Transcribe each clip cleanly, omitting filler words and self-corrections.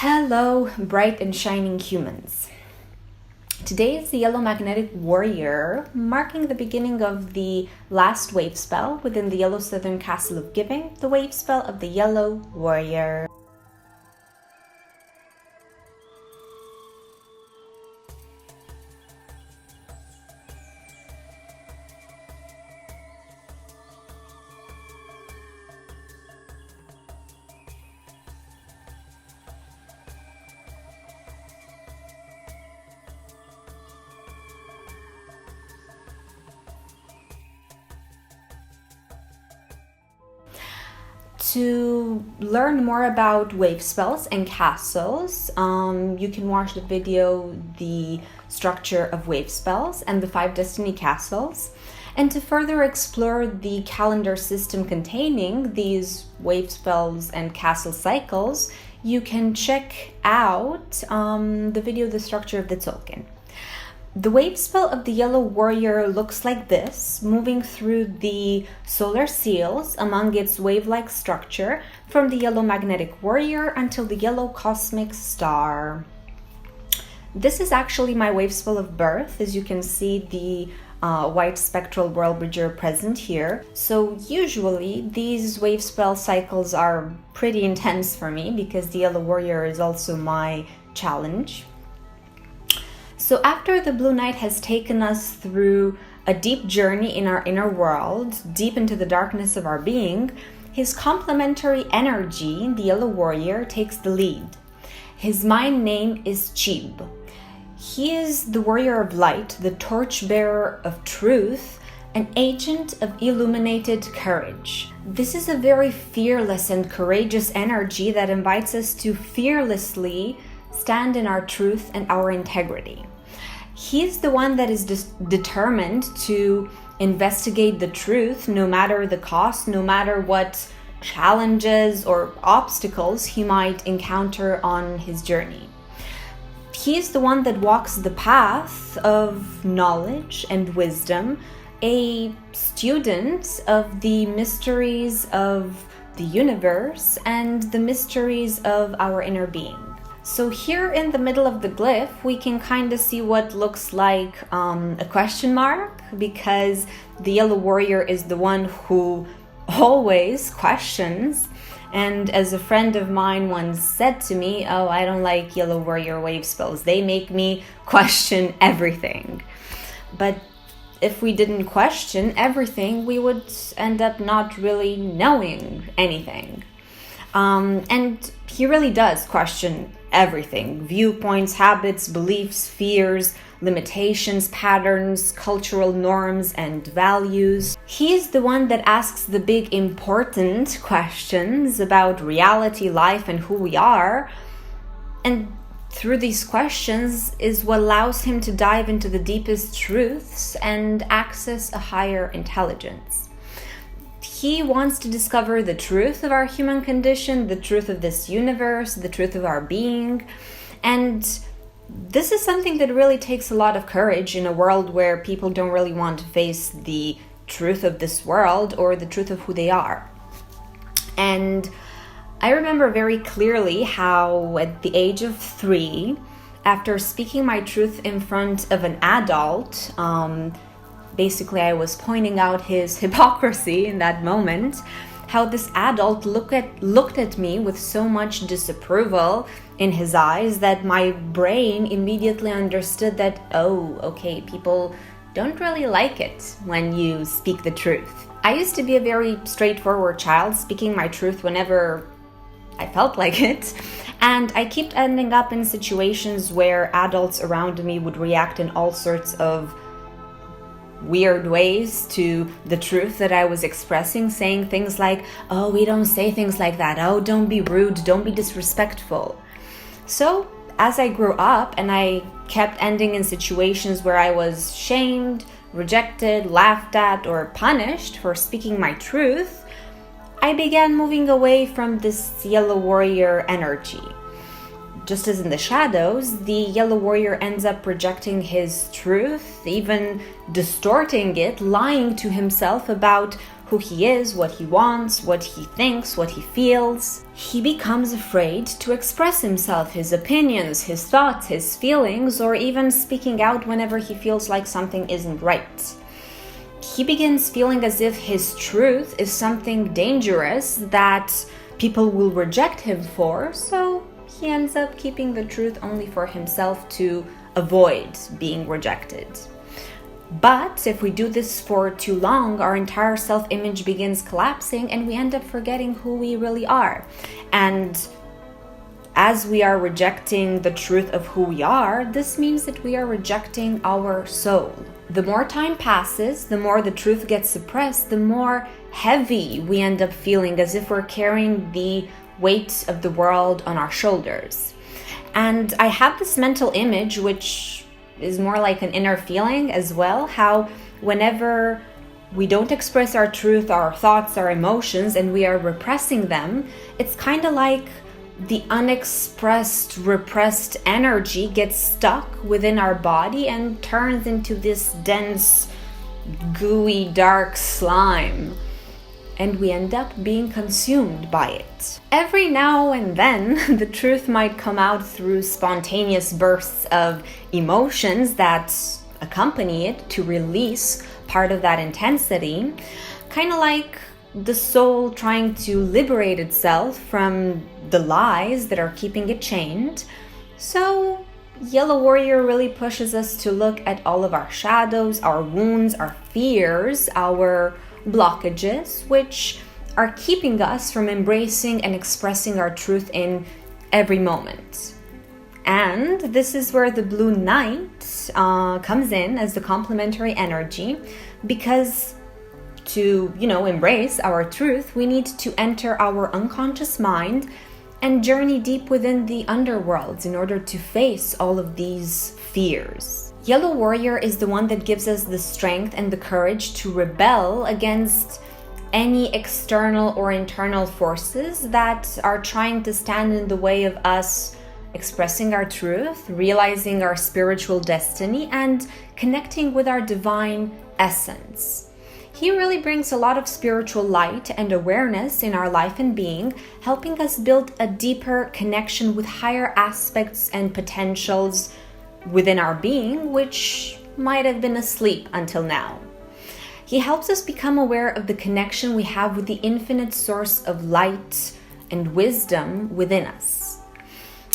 Hello, bright and shining humans. Today is the Yellow Magnetic Warrior, marking the beginning of the last wave spell within the Yellow Southern Castle of Giving, the wave spell of the Yellow Warrior. To learn more about wave spells and castles, you can watch the video, The Structure of Wave Spells and the 5 Destiny Castles. And to further explore the calendar system containing these wave spells and castle cycles, you can check out the video, The Structure of the Token. The wave spell of the Yellow Warrior looks like this, moving through the solar seals among its wave-like structure from the Yellow Magnetic Warrior until the Yellow Cosmic Star. This is actually my wave spell of birth. As you can see, the white spectral world bridger present here. So usually these wave spell cycles are pretty intense for me because the Yellow Warrior is also my challenge. So after the Blue Knight has taken us through a deep journey in our inner world, deep into the darkness of our being, his complementary energy, the Yellow Warrior, takes the lead. His mind name is Chib. He is the warrior of light, the torchbearer of truth, an agent of illuminated courage. This is a very fearless and courageous energy that invites us to fearlessly stand in our truth and our integrity. He's the one that is determined to investigate the truth no matter the cost, no matter what challenges or obstacles he might encounter on his journey. He's the one that walks the path of knowledge and wisdom, a student of the mysteries of the universe and the mysteries of our inner being. So here in the middle of the glyph, we can kind of see what looks like a question mark, because the Yellow Warrior is the one who always questions. And as a friend of mine once said to me, "Oh, I don't like Yellow Warrior wave spells. They make me question everything." But if we didn't question everything, we would end up not really knowing anything. And he really does question everything: viewpoints, habits, beliefs, fears, limitations, patterns, cultural norms, and values. He's the one that asks the big important questions about reality, life, and who we are. And through these questions is what allows him to dive into the deepest truths and access a higher intelligence. He wants to discover the truth of our human condition, the truth of this universe, the truth of our being. And this is something that really takes a lot of courage in a world where people don't really want to face the truth of this world or the truth of who they are. And I remember very clearly how at the age of 3, after speaking my truth in front of an adult, basically, I was pointing out his hypocrisy in that moment, how this adult looked at me with so much disapproval in his eyes that my brain immediately understood that, oh, okay, people don't really like it when you speak the truth. I used to be a very straightforward child, speaking my truth whenever I felt like it, and I kept ending up in situations where adults around me would react in all sorts of weird ways to the truth that I was expressing, saying things like, "Oh, we don't say things like that. Oh, don't be rude. Don't be disrespectful." So as I grew up and I kept ending in situations where I was shamed, rejected, laughed at, or punished for speaking my truth, I began moving away from this Yellow Warrior energy. Just as in the shadows, the Yellow Warrior ends up projecting his truth, even distorting it, lying to himself about who he is, what he wants, what he thinks, what he feels, he becomes afraid to express himself, his opinions, his thoughts, his feelings, or even speaking out whenever he feels like something isn't right. He begins feeling as if his truth is something dangerous that people will reject him for, so he ends up keeping the truth only for himself to avoid being rejected. But if we do this for too long, our entire self-image begins collapsing and we end up forgetting who we really are. And as we are rejecting the truth of who we are, this means that we are rejecting our soul. The more time passes, the more the truth gets suppressed, the more heavy we end up feeling, as if we're carrying the weight of the world on our shoulders. And I have this mental image, which is more like an inner feeling as well, how whenever we don't express our truth, our thoughts, our emotions, and we are repressing them, it's kind of like the unexpressed, repressed energy gets stuck within our body and turns into this dense, gooey, dark slime. And we end up being consumed by it. Every now and then, the truth might come out through spontaneous bursts of emotions that accompany it to release part of that intensity, kind of like the soul trying to liberate itself from the lies that are keeping it chained. So, Yellow Warrior really pushes us to look at all of our shadows, our wounds, our fears, our blockages, which are keeping us from embracing and expressing our truth in every moment. And this is where the Blue Knight comes in as the complementary energy, because to, embrace our truth, we need to enter our unconscious mind and journey deep within the underworlds in order to face all of these fears. Yellow Warrior is the one that gives us the strength and the courage to rebel against any external or internal forces that are trying to stand in the way of us expressing our truth, realizing our spiritual destiny, and connecting with our divine essence. He really brings a lot of spiritual light and awareness in our life and being, helping us build a deeper connection with higher aspects and potentials within our being, which might have been asleep until now. He helps us become aware of the connection we have with the infinite source of light and wisdom within us.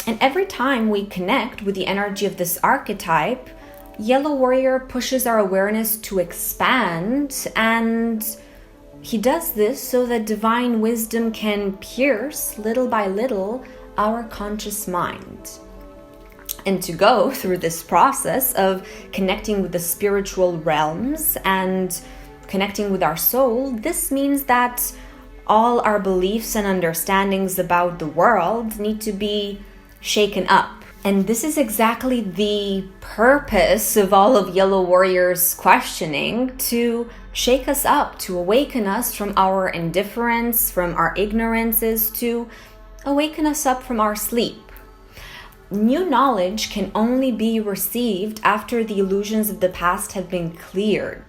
And every time we connect with the energy of this archetype, Yellow Warrior pushes our awareness to expand, and he does this so that divine wisdom can pierce, little by little, our conscious mind. And to go through this process of connecting with the spiritual realms and connecting with our soul, this means that all our beliefs and understandings about the world need to be shaken up. And this is exactly the purpose of all of Yellow Warrior's questioning, to shake us up, to awaken us from our indifference, from our ignorances, to awaken us up from our sleep. New knowledge can only be received after the illusions of the past have been cleared,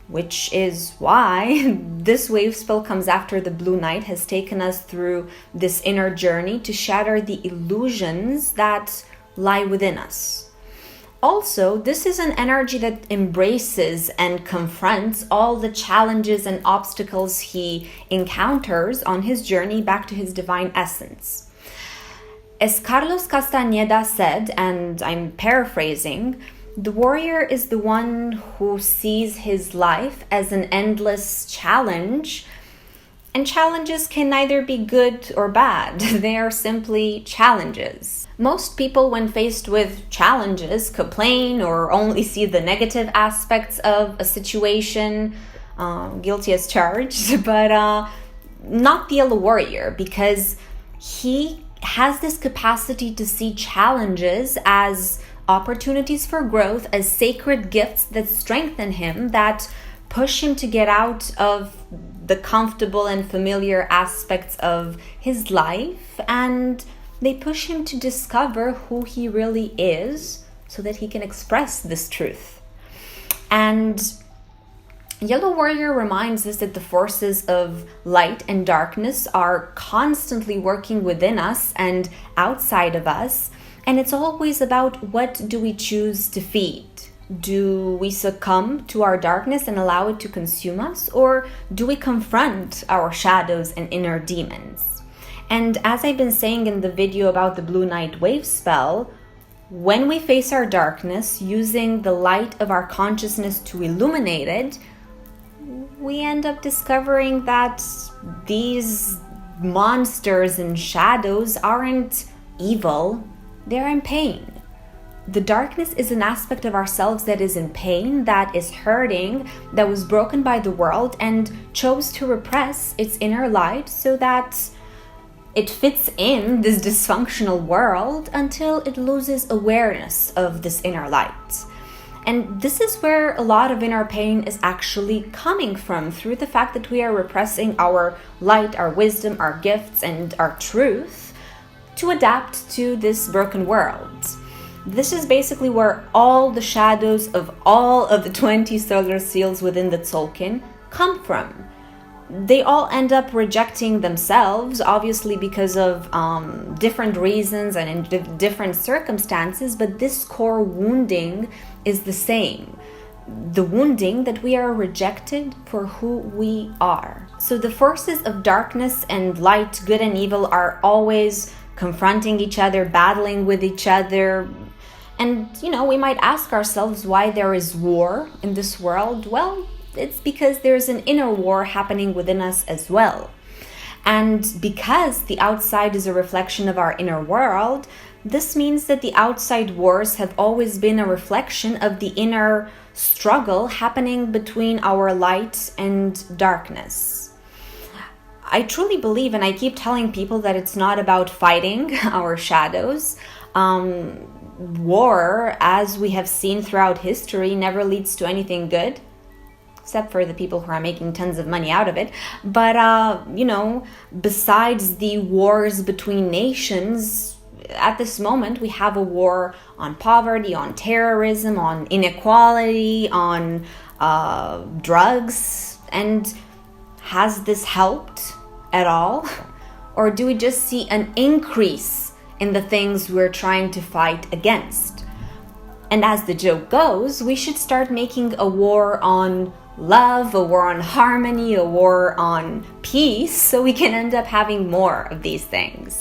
which is why this Wavespell comes after the Blue Knight has taken us through this inner journey to shatter the illusions that lie within us. Also, this is an energy that embraces and confronts all the challenges and obstacles he encounters on his journey back to his divine essence. As Carlos Castañeda said, and I'm paraphrasing, the warrior is the one who sees his life as an endless challenge, and challenges can neither be good or bad. They are simply challenges. Most people, when faced with challenges, complain or only see the negative aspects of a situation, guilty as charged, but not the Yellow Warrior, because he has this capacity to see challenges as opportunities for growth, as sacred gifts that strengthen him, that push him to get out of the comfortable and familiar aspects of his life, and they push him to discover who he really is so that he can express this truth. And Yellow Warrior reminds us that the forces of light and darkness are constantly working within us and outside of us, and it's always about what do we choose to feed. Do we succumb to our darkness and allow it to consume us, or do we confront our shadows and inner demons? And as I've been saying in the video about the Blue Night Wavespell, when we face our darkness using the light of our consciousness to illuminate it, we end up discovering that these monsters and shadows aren't evil, they're in pain. The darkness is an aspect of ourselves that is in pain, that is hurting, that was broken by the world and chose to repress its inner light so that it fits in this dysfunctional world until it loses awareness of this inner light. And this is where a lot of inner pain is actually coming from, through the fact that we are repressing our light, our wisdom, our gifts, and our truth to adapt to this broken world. This is basically where all the shadows of all of the 20 solar seals within the Tzolk'in come from. They all end up rejecting themselves, obviously because of different reasons and in different circumstances, but this core wounding is the same. The wounding that we are rejected for who we are. So the forces of darkness and light, good and evil, are always confronting each other, battling with each other. And, we might ask ourselves why there is war in this world. Well, it's because there's an inner war happening within us as well. And because the outside is a reflection of our inner world, this means that the outside wars have always been a reflection of the inner struggle happening between our light and darkness. I truly believe, and I keep telling people, that it's not about fighting our shadows. War, as we have seen throughout history, never leads to anything good, except for the people who are making tons of money out of it. But, besides the wars between nations, at this moment we have a war on poverty, on terrorism, on inequality, on drugs. And has this helped at all? Or do we just see an increase in the things we're trying to fight against? And as the joke goes, we should start making a war on love, a war on harmony, a war on peace, so we can end up having more of these things.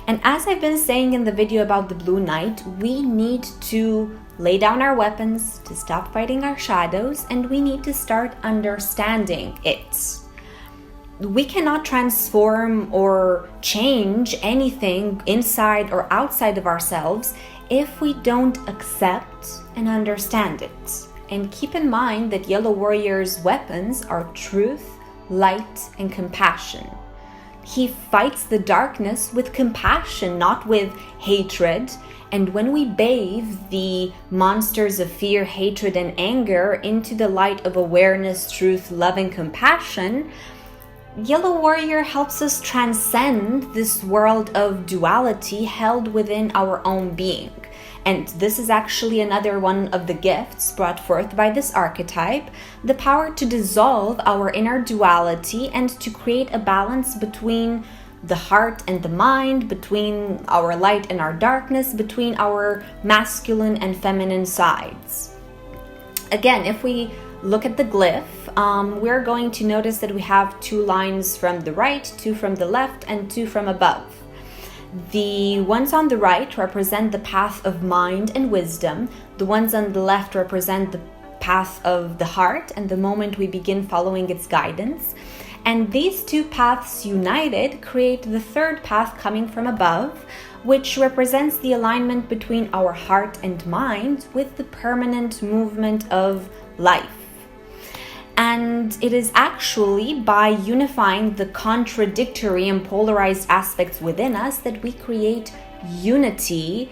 And as I've been saying in the video about the Blue Night, we need to lay down our weapons to stop fighting our shadows, and we need to start understanding it. We cannot transform or change anything inside or outside of ourselves if we don't accept and understand it. And keep in mind that Yellow Warrior's weapons are truth, light, and compassion. He fights the darkness with compassion, not with hatred. And when we bathe the monsters of fear, hatred, and anger into the light of awareness, truth, love, and compassion, Yellow Warrior helps us transcend this world of duality held within our own being. And this is actually another one of the gifts brought forth by this archetype, the power to dissolve our inner duality and to create a balance between the heart and the mind, between our light and our darkness, between our masculine and feminine sides. Again, if we look at the glyph, we're going to notice that we have 2 lines from the right, 2 from the left, and 2 from above. The ones on the right represent the path of mind and wisdom. The ones on the left represent the path of the heart and the moment we begin following its guidance. And these 2 paths united create the 3rd path coming from above, which represents the alignment between our heart and mind with the permanent movement of life. And it is actually by unifying the contradictory and polarized aspects within us that we create unity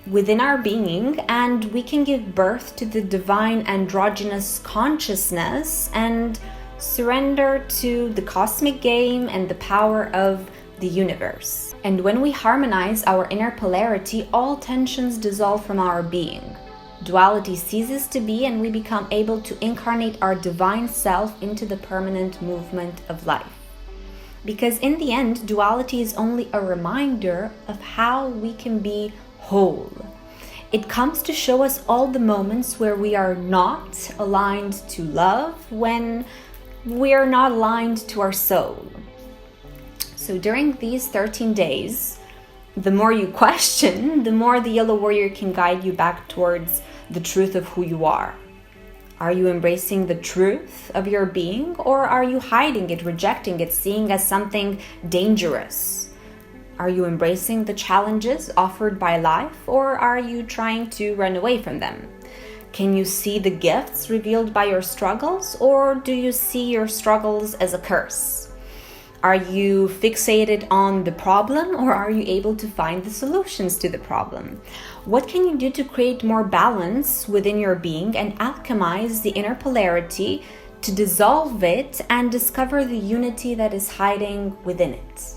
within our being, and we can give birth to the divine androgynous consciousness and surrender to the cosmic game and the power of the universe. And when we harmonize our inner polarity, all tensions dissolve from our being. duality ceases to be and we become able to incarnate our divine self into the permanent movement of life. Because in the end, duality is only a reminder of how we can be whole. It comes to show us all the moments where we are not aligned to love, when we are not aligned to our soul. So during these 13 days, the more you question, the more the Yellow Warrior can guide you back towards the truth of who you are. Are you embracing the truth of your being, or are you hiding it, rejecting it, seeing as something dangerous? Are you embracing the challenges offered by life, or are you trying to run away from them? Can you see the gifts revealed by your struggles, or do you see your struggles as a curse? Are you fixated on the problem, or are you able to find the solutions to the problem? What can you do to create more balance within your being and alchemize the inner polarity to dissolve it and discover the unity that is hiding within it?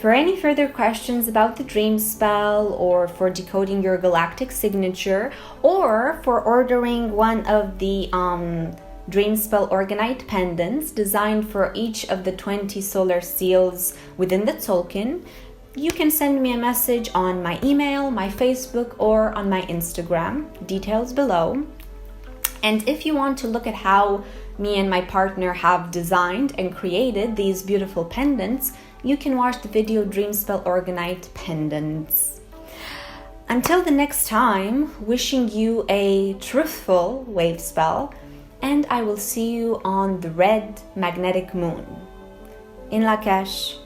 For any further questions about the dream spell, or for decoding your galactic signature, or for ordering one of the Dream Spell Organite pendants designed for each of the 20 solar seals within the token, you can send me a message on my email, my Facebook, or on my Instagram, details below. And if you want to look at how me and my partner have designed and created these beautiful pendants, you can watch the video Dream Spell Organite pendants. Until the next time, wishing you a truthful wave spell, and I will see you on the red magnetic moon. In Lak'Ech.